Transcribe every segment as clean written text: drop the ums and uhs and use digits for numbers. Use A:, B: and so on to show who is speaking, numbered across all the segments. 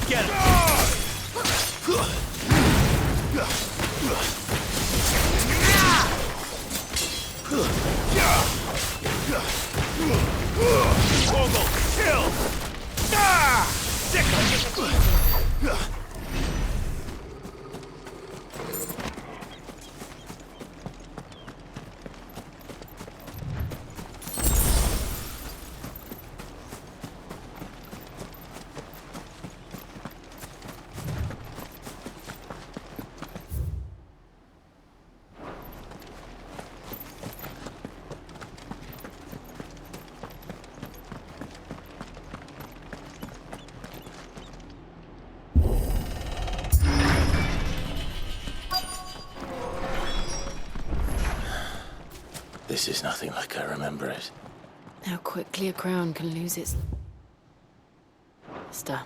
A: Get him! Torgal, kill! Sick! This is nothing like I remember it.
B: How quickly a crown can lose its luster.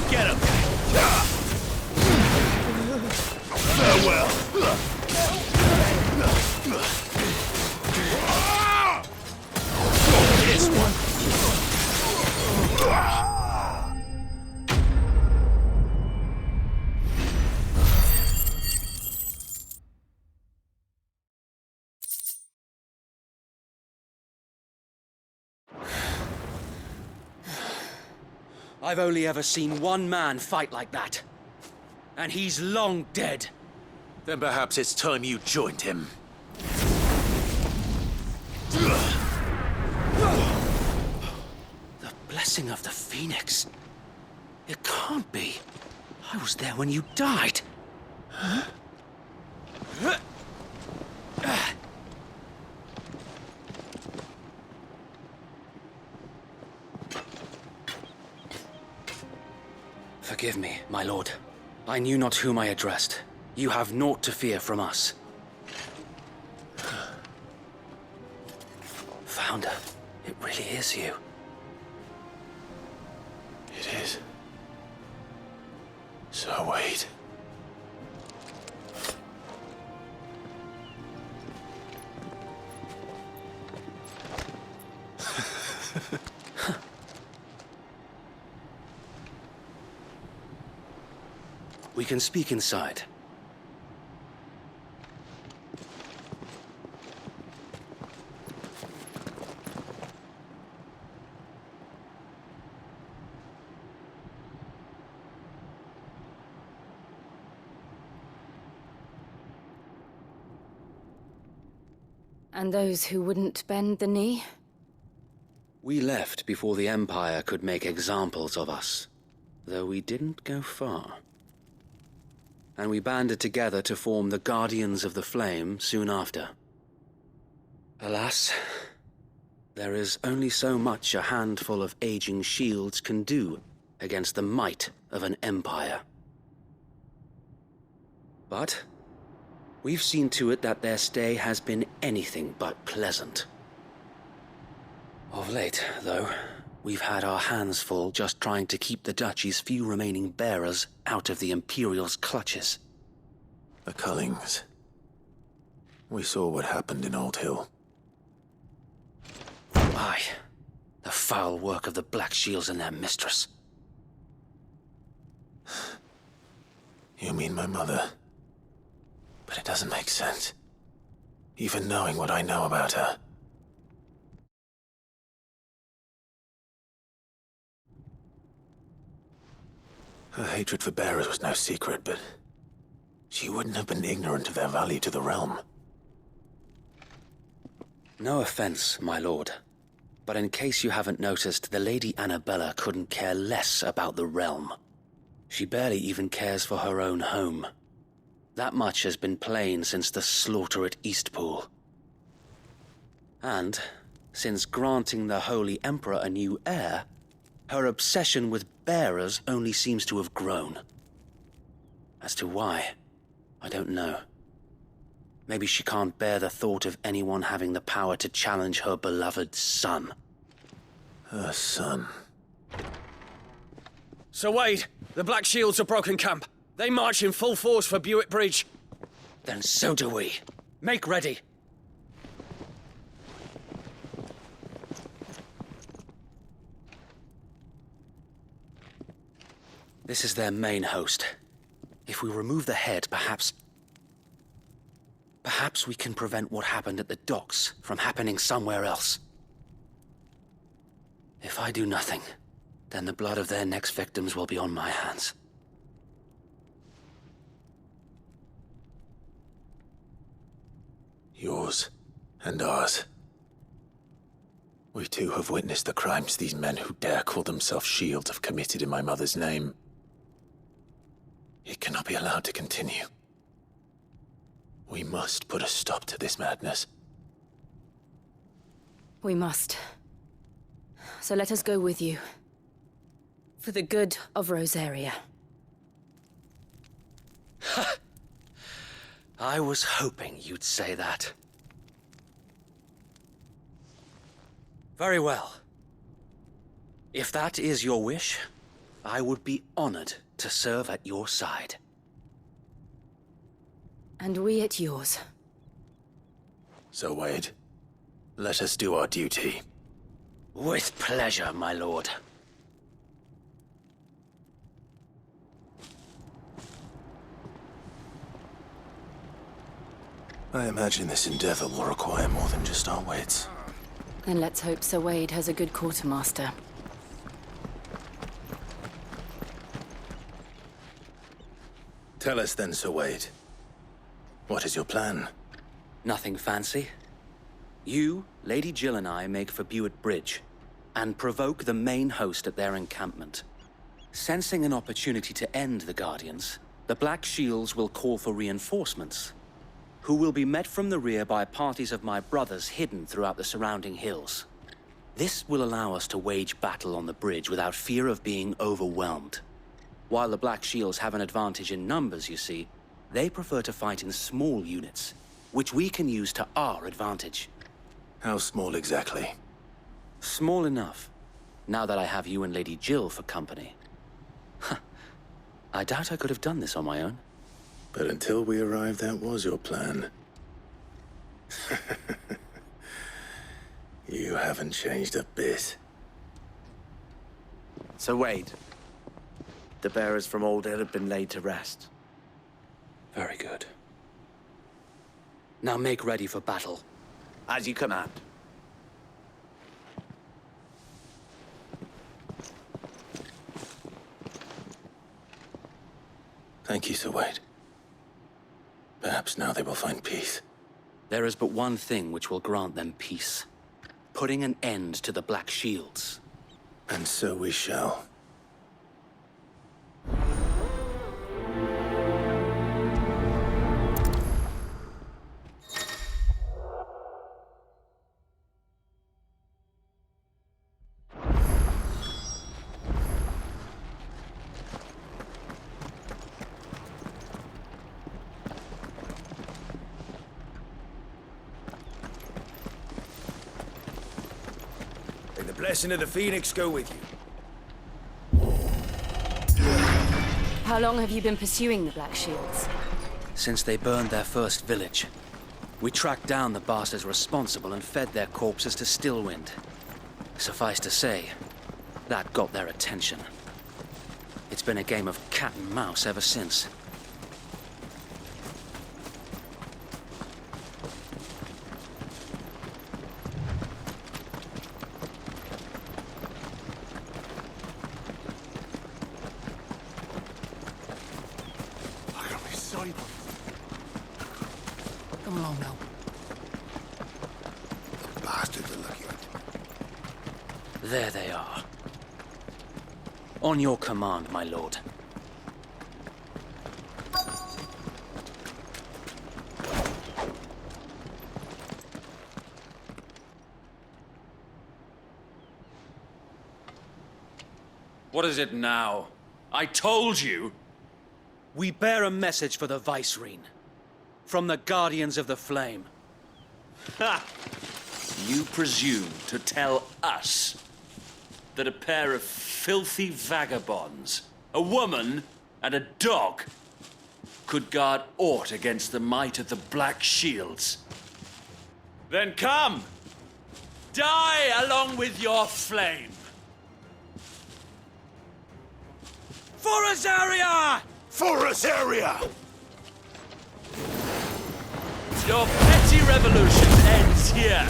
A: Get him! Farewell! This one!
C: I've only ever seen one man fight like that. And he's long dead.
A: Then perhaps it's time you joined him.
C: The blessing of the Phoenix. It can't be. I was there when you died. Forgive me, my lord. I knew not whom I addressed. You have naught to fear from us. Founder, it really is you.
A: It is. So wait.
C: We can speak inside.
B: And those who wouldn't bend the knee?
C: We left before the Empire could make examples of us, though we didn't go far. And we banded together to form the Guardians of the Flame soon after. Alas, there is only so much a handful of aging shields can do against the might of an empire. But we've seen to it that their stay has been anything but pleasant. Of late, though, we've had our hands full just trying to keep the Duchy's few remaining bearers out of the Imperial's clutches.
A: The Cullings. We saw what happened in Old Hill.
C: Aye, the foul work of the Black Shields and their mistress.
A: You mean my mother? But it doesn't make sense. Even knowing what I know about her. Her hatred for bearers was no secret, but she wouldn't have been ignorant of their value to the realm.
C: No offense, my lord, but in case you haven't noticed, the Lady Annabella couldn't care less about the realm. She barely even cares for her own home. That much has been plain since the slaughter at Eastpool. And, since granting the Holy Emperor a new heir, Her obsession with bearers only seems to have grown. As to why, I don't know. Maybe she can't bear the thought of anyone having the power to challenge her beloved son.
A: Her son.
D: Sir Wade, the Black Shields have broken camp. They march in full force for Buick Bridge.
C: Then so do we. Make ready. This is their main host. If we remove the head, perhaps we can prevent what happened at the docks from happening somewhere else. If I do nothing, then the blood of their next victims will be on my hands.
A: Yours and ours. We too have witnessed the crimes these men who dare call themselves Shields have committed in my mother's name. It cannot be allowed to continue. We must put a stop to this madness.
B: We must. So let us go with you. For the good of Rosaria.
C: I was hoping you'd say that. Very well. If that is your wish, I would be honored to serve at your side.
B: And we at yours.
A: So, Wade, let us do our duty.
C: With pleasure, my lord.
A: I imagine this endeavor will require more than just our wits.
B: Then let's hope Sir Wade has a good quartermaster.
A: Tell us then, Sir Wade. What is your plan?
C: Nothing fancy. You, Lady Jill and I make for Buick Bridge, and provoke the main host at their encampment. Sensing an opportunity to end the Guardians, the Black Shields will call for reinforcements, who will be met from the rear by parties of my brothers hidden throughout the surrounding hills. This will allow us to wage battle on the bridge without fear of being overwhelmed. While the Black Shields have an advantage in numbers, you see, they prefer to fight in small units, which we can use to our advantage.
A: How small exactly?
C: Small enough, now that I have you and Lady Jill for company. I doubt I could have done this on my own.
A: But until we arrived, that was your plan. You haven't changed a bit.
E: Sir Wade, the bearers from Old Hill have been laid to rest.
C: Very good. Now make ready for battle.
E: As you command.
A: Thank you, Sir Wade. Perhaps now they will find peace.
C: There is but one thing which will grant them peace. Putting an end to the Black Shields.
A: And so we shall.
D: May the blessing of the Phoenix go with you.
B: How long have you been pursuing the Black Shields?
C: Since they burned their first village, we tracked down the bastards responsible and fed their corpses to Stillwind. Suffice to say, that got their attention. It's been a game of cat and mouse ever since.
F: Come along now.
G: The bastards are looking at
C: There they are. On your command, my lord.
D: What is it now? I told you!
C: We bear a message for the Vicereine. From the Guardians of the Flame.
F: Ha! You presume to tell us that a pair of filthy vagabonds, a woman and a dog, could guard aught against the might of the Black Shields? Then come! Die along with your flame!
C: For Azaria!
G: For Azaria!
F: Your petty revolution ends here.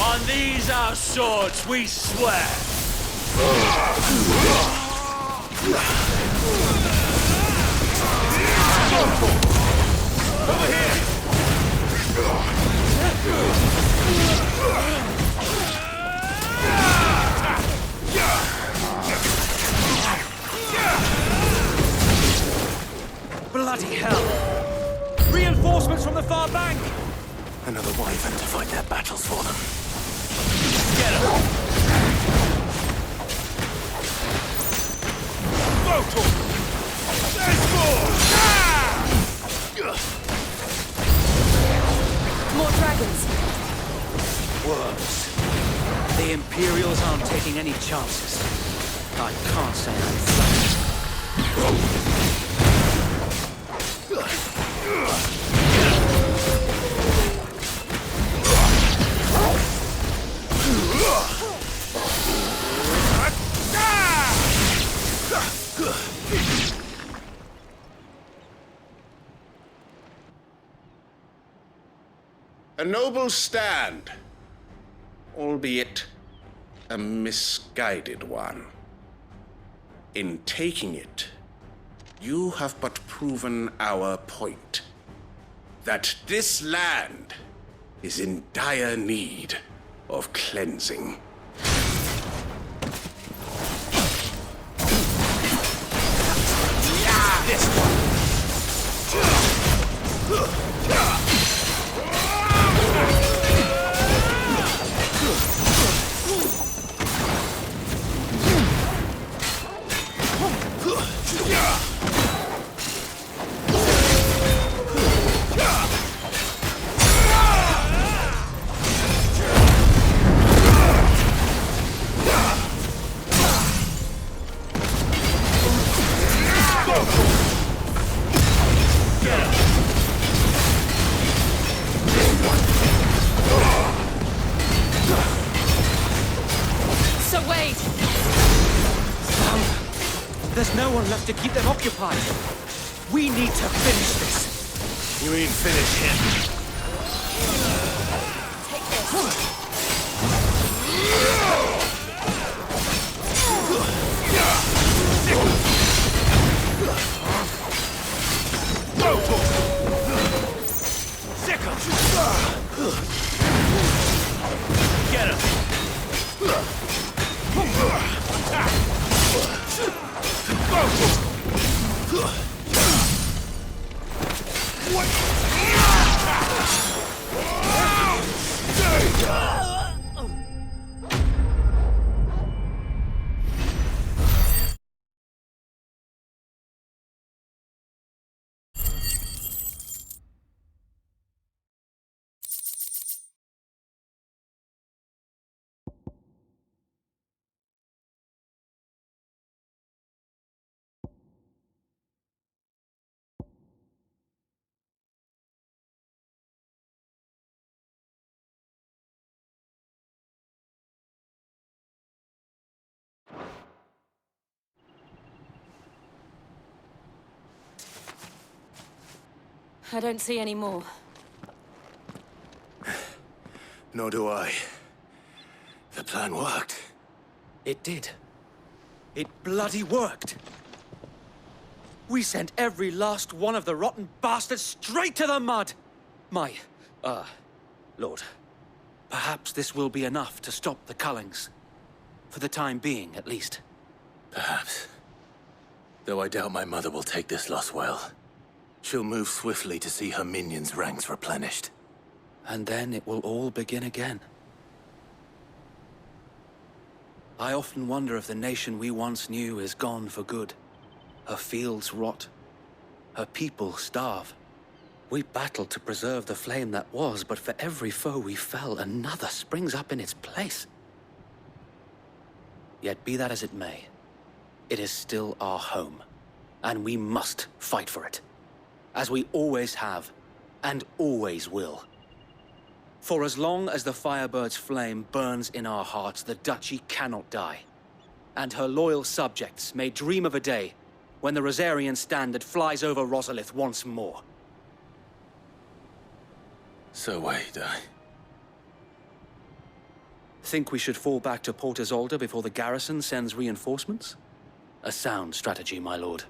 F: On these our swords we swear.
G: Over here!
C: Bloody hell! Reinforcements from the far bank!
A: Another wyvern to fight their battles for them.
F: Get him!
G: There's more!
B: More dragons!
C: Worms. The Imperials aren't taking any chances. I can't say I'm flattered.
H: A noble stand, albeit a misguided one. In taking it, you have but proven our point. That this land is in dire need of cleansing. This one!
C: There's no one left to keep them occupied. We need to finish this.
G: You mean finish him?
F: Get him!
B: I don't see any more.
A: Nor do I. The plan worked.
C: It did. It bloody worked. We sent every last one of the rotten bastards straight to the mud! My, Lord, perhaps this will be enough to stop the Cullings. For the time being, at least.
A: Perhaps. Though I doubt my mother will take this loss well. She'll move swiftly to see her minions' ranks replenished.
C: And then it will all begin again. I often wonder if the nation we once knew is gone for good. Her fields rot. Her people starve. We battled to preserve the flame that was, but for every foe we fell, another springs up in its place. Yet be that as it may, it is still our home, and we must fight for it, as we always have, and always will. For as long as the Firebird's flame burns in our hearts, the Duchy cannot die. And her loyal subjects may dream of a day when the Rosarian standard flies over Rosalith once more.
A: So wait,
C: Think we should fall back to Port Isolde before the garrison sends reinforcements? A sound strategy, my lord.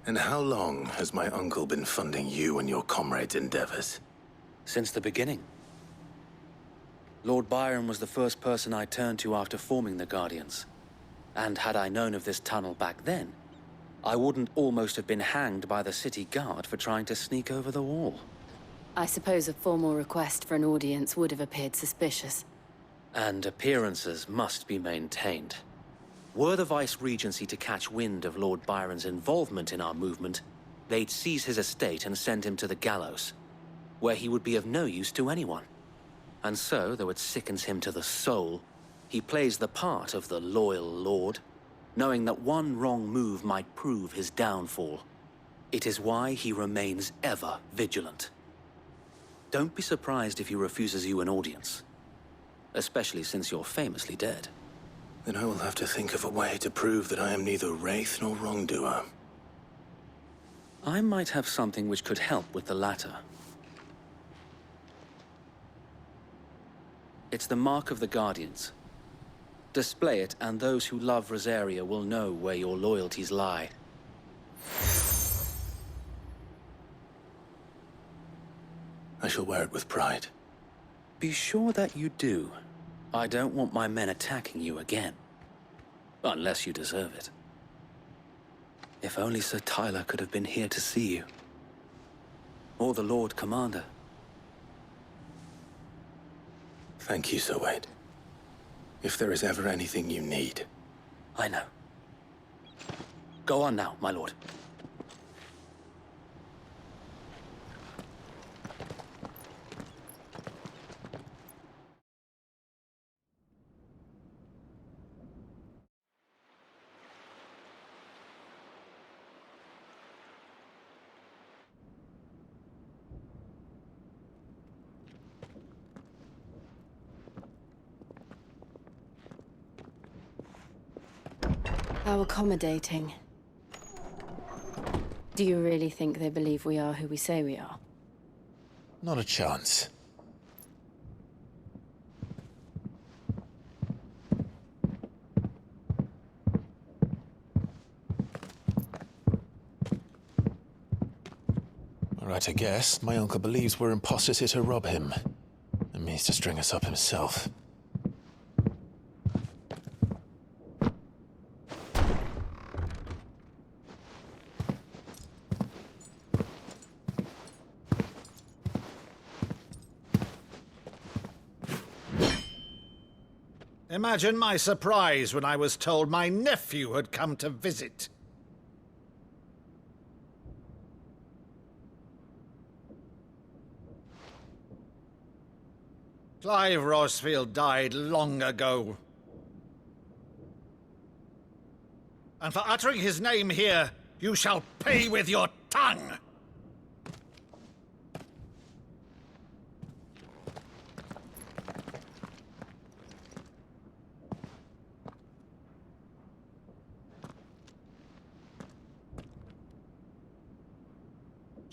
A: And how long has my uncle been funding you and your comrades' endeavors?
C: Since the beginning. Lord Byron was the first person I turned to after forming the Guardians. And had I known of this tunnel back then, I wouldn't almost have been hanged by the city guard for trying to sneak over the wall.
B: I suppose a formal request for an audience would have appeared suspicious.
C: And appearances must be maintained. Were the Vice-Regency to catch wind of Lord Byron's involvement in our movement, they'd seize his estate and send him to the gallows, where he would be of no use to anyone. And so, though it sickens him to the soul, he plays the part of the loyal lord, knowing that one wrong move might prove his downfall. It is why he remains ever vigilant. Don't be surprised if he refuses you an audience, especially since you're famously dead.
A: Then I will have to think of a way to prove that I am neither wraith nor wrongdoer.
C: I might have something which could help with the latter. It's the mark of the Guardians. Display it, and those who love Rosaria will know where your loyalties lie.
A: I shall wear it with pride.
C: Be sure that you do. I don't want my men attacking you again. Unless you deserve it. If only Sir Tyler could have been here to see you. Or the Lord Commander.
A: Thank you, Sir Wade. If there is ever anything you need.
C: I know. Go on now, my lord.
B: How accommodating. Do you really think they believe we are who we say we are?
A: Not a chance. Right, I guess. My uncle believes we're imposters here to rob him. And means to string us up himself.
G: Imagine my surprise when I was told my nephew had come to visit. Clive Rosfield died long ago. And for uttering his name here, you shall pay with your tongue!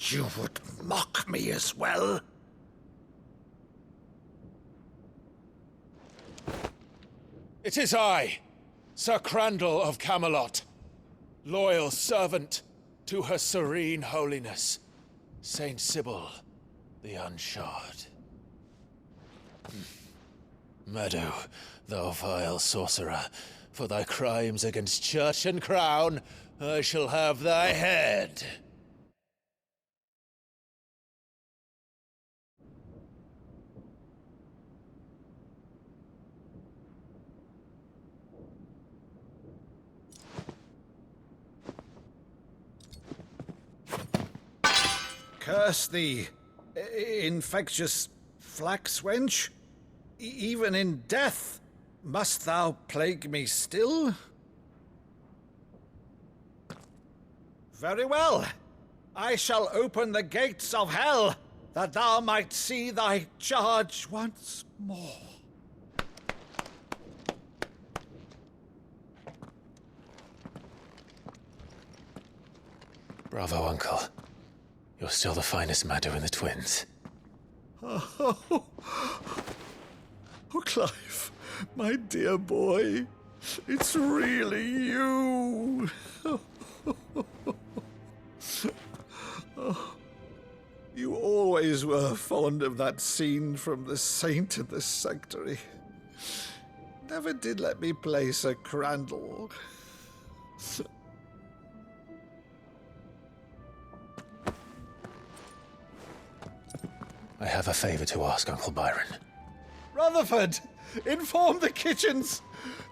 G: You would mock me as well?
A: It is I, Sir Crandall of Camelot, loyal servant to her serene holiness, Saint Sybil the Unshod. Meadow, thou vile sorcerer, for thy crimes against church and crown, I shall have thy head.
G: Curse thee, infectious flax wench. Even in death, must thou plague me still? Very well. I shall open the gates of hell, that thou might see thy charge once more.
A: Bravo, Uncle. You're still the finest Meadow in the twins.
G: Oh, Clive, my dear boy, it's really you. You always were fond of that scene from The Saint in the Sanctuary. Never did let me play Sir Crandall.
A: I have a favor to ask, Uncle Byron.
G: Rutherford, inform the kitchens.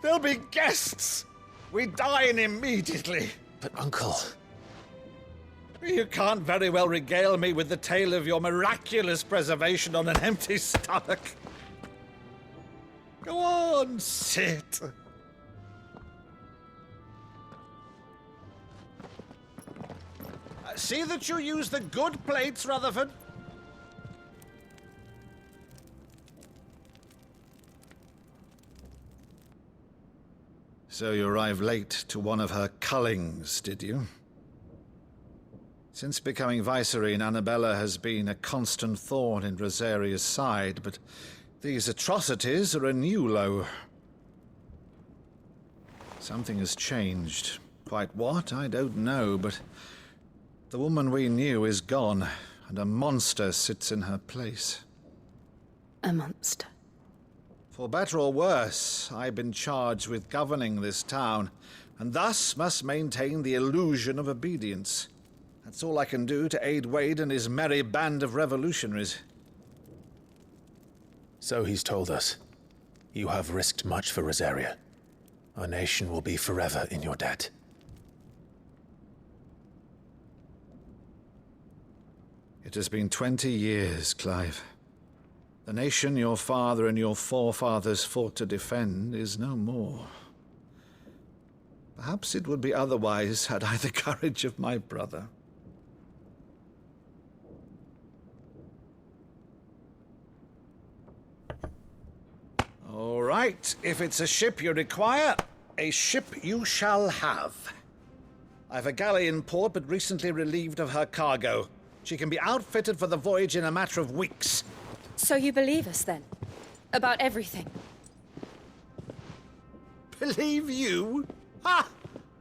G: There'll be guests. We dine immediately.
A: But, Uncle...
G: You can't very well regale me with the tale of your miraculous preservation on an empty stomach. Go on, sit. See that you use the good plates, Rutherford. So you arrived late to one of her cullings, did you? Since becoming Vicereine, Annabella has been a constant thorn in Rosaria's side, but these atrocities are a new low. Something has changed. Quite what, I don't know, but the woman we knew is gone, and a monster sits in her place.
B: A monster.
G: For better or worse, I've been charged with governing this town, and thus must maintain the illusion of obedience. That's all I can do to aid Wade and his merry band of revolutionaries.
A: So he's told us. You have risked much for Rosaria. Our nation will be forever in your debt.
G: It has been 20 years, Clive. The nation your father and your forefathers fought to defend is no more. Perhaps it would be otherwise had I the courage of my brother. All right, if it's a ship you require, a ship you shall have. I've a galley in port, but recently relieved of her cargo. She can be outfitted for the voyage in a matter of weeks.
B: So you believe us, then? About everything?
G: Believe you? Ha!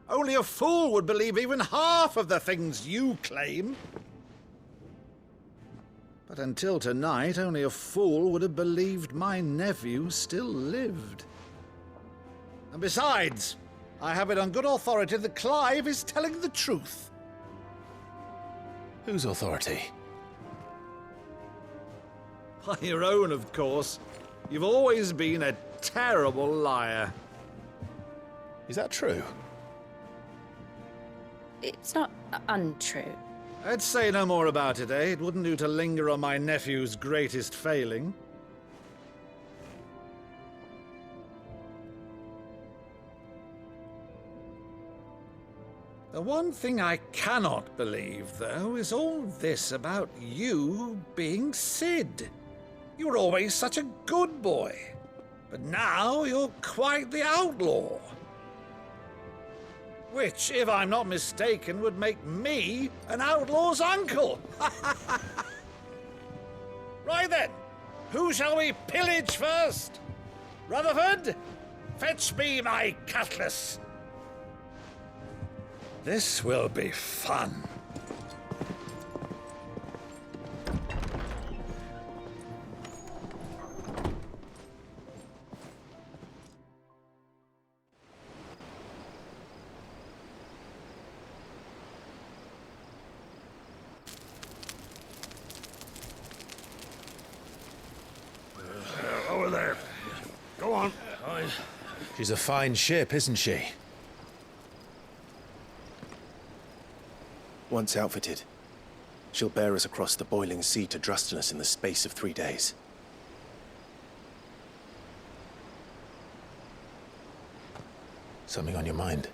G: Only a fool would believe even half of the things you claim. But until tonight, only a fool would have believed my nephew still lived. And besides, I have it on good authority that Clive is telling the truth.
A: Whose authority?
G: By your own, of course. You've always been a terrible liar.
A: Is that true?
B: It's not untrue.
G: I'd say no more about it, eh? It wouldn't do to linger on my nephew's greatest failing. The one thing I cannot believe, though, is all this about you being Sid. You were always such a good boy, but now you're quite the outlaw. Which, if I'm not mistaken, would make me an outlaw's uncle. Right then, who shall we pillage first? Rutherford, Fetch me my cutlass. This will be fun.
H: Over there. Go on.
A: She's a fine ship, isn't she?
I: Once outfitted, she'll bear us across the boiling sea to Drustinus in the space of 3 days.
A: Something on your mind?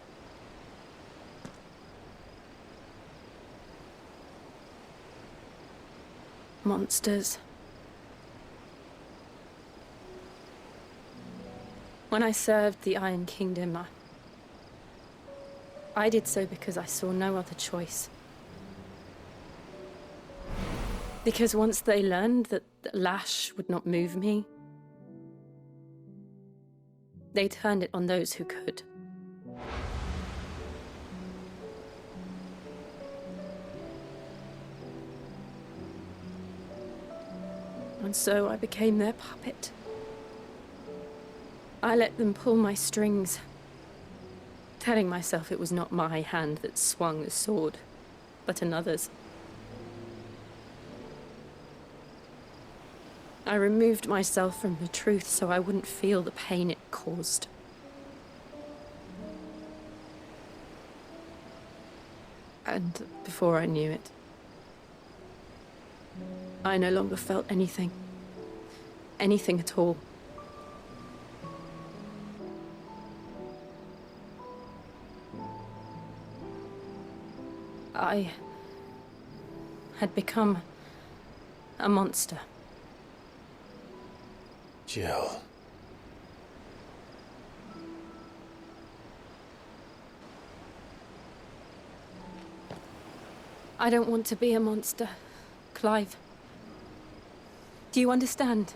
B: Monsters. When I served the Iron Kingdom, I did so because I saw no other choice. Because once they learned that the lash would not move me, they turned it on those who could. And so I became their puppet. I let them pull my strings, telling myself it was not my hand that swung the sword, but another's. I removed myself from the truth so I wouldn't feel the pain it caused. And before I knew it, I no longer felt anything. Anything at all. I had become a monster.
A: Jill.
B: I don't want to be a monster, Clive. Do you understand?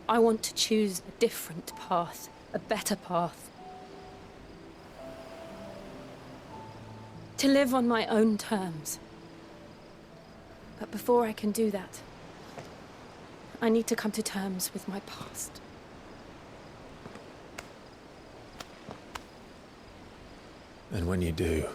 B: I want to choose a different path, a better path. To live on my own terms. But before I can do that, I need to come to terms with my past.
A: And when you do,